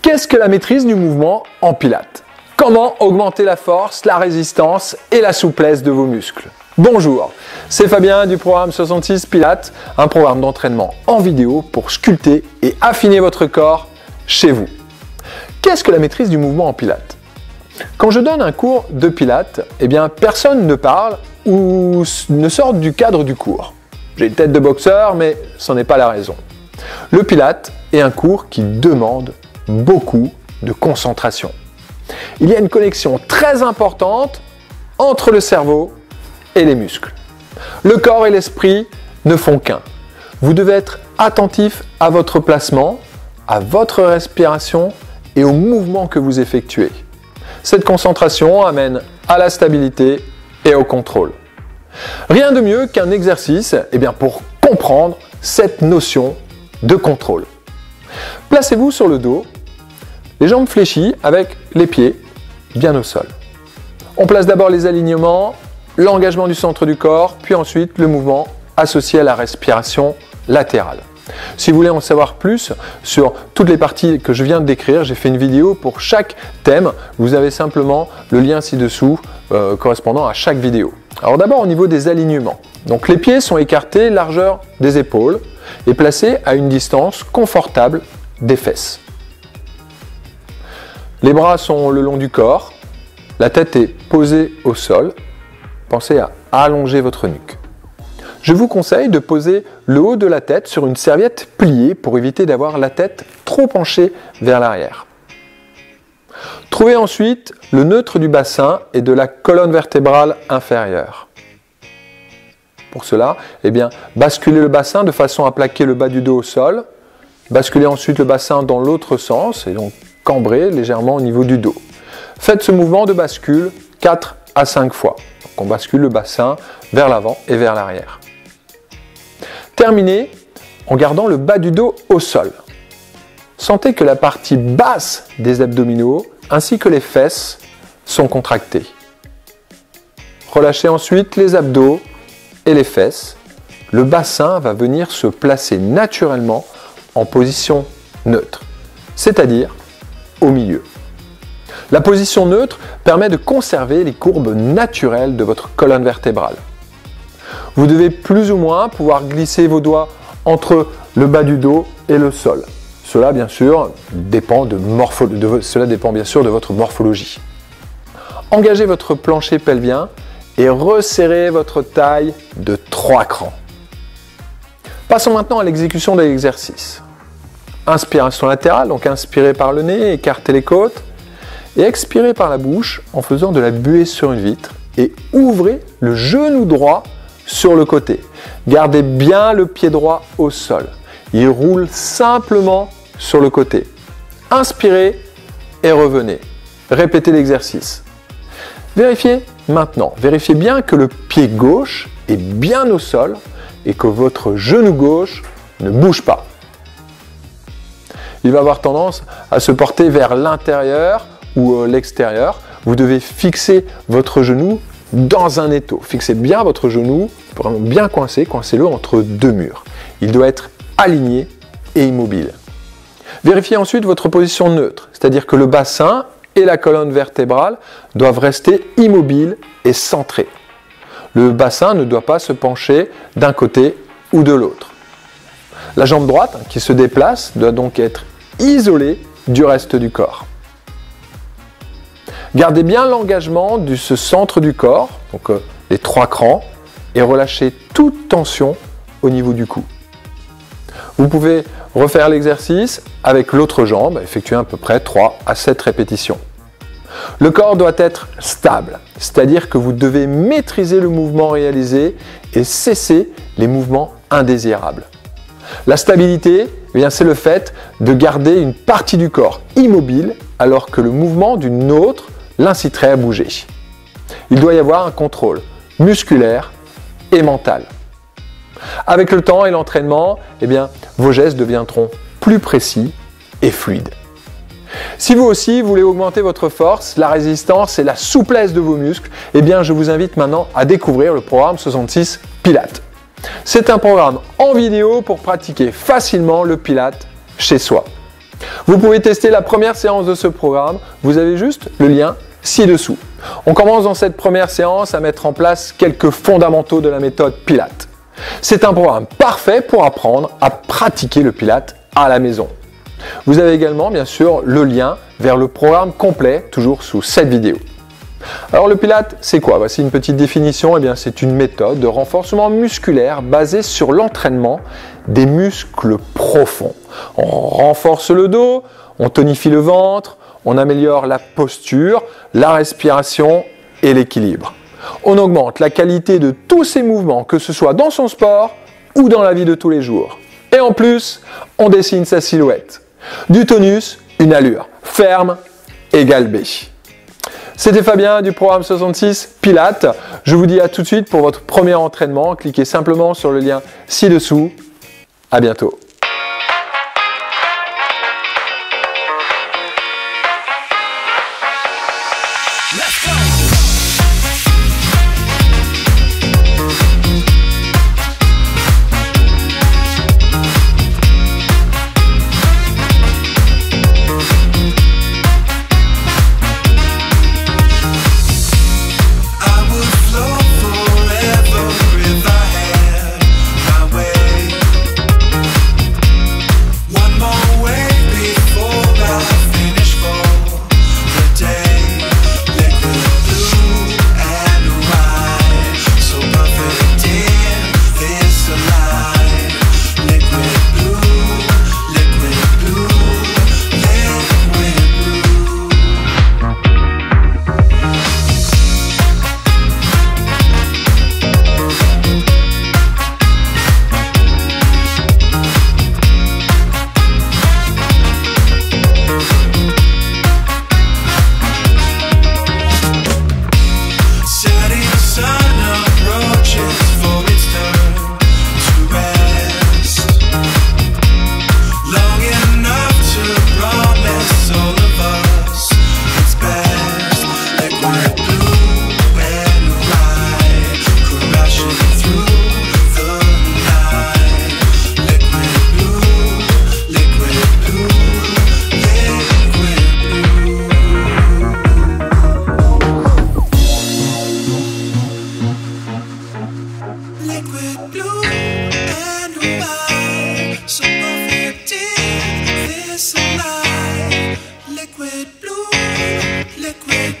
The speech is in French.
Qu'est-ce que la maîtrise du mouvement en pilates? Comment augmenter la force, la résistance et la souplesse de vos muscles? Bonjour, c'est Fabien du programme 66 Pilates, un programme d'entraînement en vidéo pour sculpter et affiner votre corps chez vous. Qu'est-ce que la maîtrise du mouvement en pilates? Quand je donne un cours de pilates, personne ne parle ou ne sort du cadre du cours. J'ai une tête de boxeur, mais ce n'est pas la raison. Le pilates est un cours qui demande beaucoup de concentration. Il y a une connexion très importante entre le cerveau et les muscles. Le corps et l'esprit ne font qu'un. Vous devez être attentif à votre placement, à votre respiration et aux mouvements que vous effectuez. Cette concentration amène à la stabilité et au contrôle. Rien de mieux qu'un exercice pour comprendre cette notion de contrôle. Placez-vous sur le dos, les jambes fléchies avec les pieds bien au sol. On place d'abord les alignements, l'engagement du centre du corps, puis ensuite le mouvement associé à la respiration latérale. Si vous voulez en savoir plus sur toutes les parties que je viens de décrire, j'ai fait une vidéo pour chaque thème. Vous avez simplement le lien ci-dessous correspondant à chaque vidéo. Alors d'abord au niveau des alignements. Donc les pieds sont écartés largeur des épaules et placés à une distance confortable des fesses. Les bras sont le long du corps, la tête est posée au sol. Pensez à allonger votre nuque. Je vous conseille de poser le haut de la tête sur une serviette pliée pour éviter d'avoir la tête trop penchée vers l'arrière. Trouvez ensuite le neutre du bassin et de la colonne vertébrale inférieure. Pour cela, basculez le bassin de façon à plaquer le bas du dos au sol. Basculez ensuite le bassin dans l'autre sens et donc cambrez légèrement au niveau du dos. Faites ce mouvement de bascule 4 à 5 fois. Donc on bascule le bassin vers l'avant et vers l'arrière. Terminez en gardant le bas du dos au sol. Sentez que la partie basse des abdominaux ainsi que les fesses sont contractées. Relâchez ensuite les abdos et les fesses. Le bassin va venir se placer naturellement en position neutre, c'est-à-dire au milieu. La position neutre permet de conserver les courbes naturelles de votre colonne vertébrale. Vous devez plus ou moins pouvoir glisser vos doigts entre le bas du dos et le sol. Cela, bien sûr, dépend de votre morphologie. Engagez votre plancher pelvien et resserrez votre taille de 3 crans. Passons maintenant à l'exécution de l'exercice. Inspiration latérale, donc inspirez par le nez, écartez les côtes. Et expirez par la bouche en faisant de la buée sur une vitre et ouvrez le genou droit sur le côté. Gardez bien le pied droit au sol. Il roule simplement sur le côté. Inspirez et revenez. Répétez l'exercice. Vérifiez bien que le pied gauche est bien au sol et que votre genou gauche ne bouge pas. Il va avoir tendance à se porter vers l'intérieur ou l'extérieur. Vous devez fixer votre genou dans un étau. Fixez bien votre genou, vraiment bien coincé, coincez-le entre deux murs. Il doit être aligné et immobile. Vérifiez ensuite votre position neutre, c'est-à-dire que le bassin et la colonne vertébrale doivent rester immobiles et centrés. Le bassin ne doit pas se pencher d'un côté ou de l'autre. La jambe droite qui se déplace doit donc être isolée du reste du corps. Gardez bien l'engagement de ce centre du corps, donc les 3 crans, et relâchez toute tension au niveau du cou. Vous pouvez refaire l'exercice avec l'autre jambe, effectuer à peu près 3 à 7 répétitions. Le corps doit être stable, c'est-à-dire que vous devez maîtriser le mouvement réalisé et cesser les mouvements indésirables. La stabilité, c'est le fait de garder une partie du corps immobile alors que le mouvement d'une autre l'inciterait à bouger. Il doit y avoir un contrôle musculaire et mental. Avec le temps et l'entraînement, vos gestes deviendront plus précis et fluides. Si vous aussi voulez augmenter votre force, la résistance et la souplesse de vos muscles, je vous invite maintenant à découvrir le programme 66 Pilates. C'est un programme en vidéo pour pratiquer facilement le Pilates chez soi. Vous pouvez tester la première séance de ce programme, vous avez juste le lien ci-dessous. On commence dans cette première séance à mettre en place quelques fondamentaux de la méthode Pilates. C'est un programme parfait pour apprendre à pratiquer le Pilates à la maison. Vous avez également bien sûr le lien vers le programme complet, toujours sous cette vidéo. Alors le Pilates, c'est quoi? Voici une petite définition. Eh bien, c'est une méthode de renforcement musculaire basée sur l'entraînement des muscles profonds. On renforce le dos, on tonifie le ventre, on améliore la posture, la respiration et l'équilibre. On augmente la qualité de tous ses mouvements, que ce soit dans son sport ou dans la vie de tous les jours. Et en plus, on dessine sa silhouette. Du tonus, une allure ferme et galbée. C'était Fabien du programme 66 Pilates. Je vous dis à tout de suite pour votre premier entraînement. Cliquez simplement sur le lien ci-dessous. À bientôt. Liquid blue and white, so perfect in this light. Liquid blue, liquid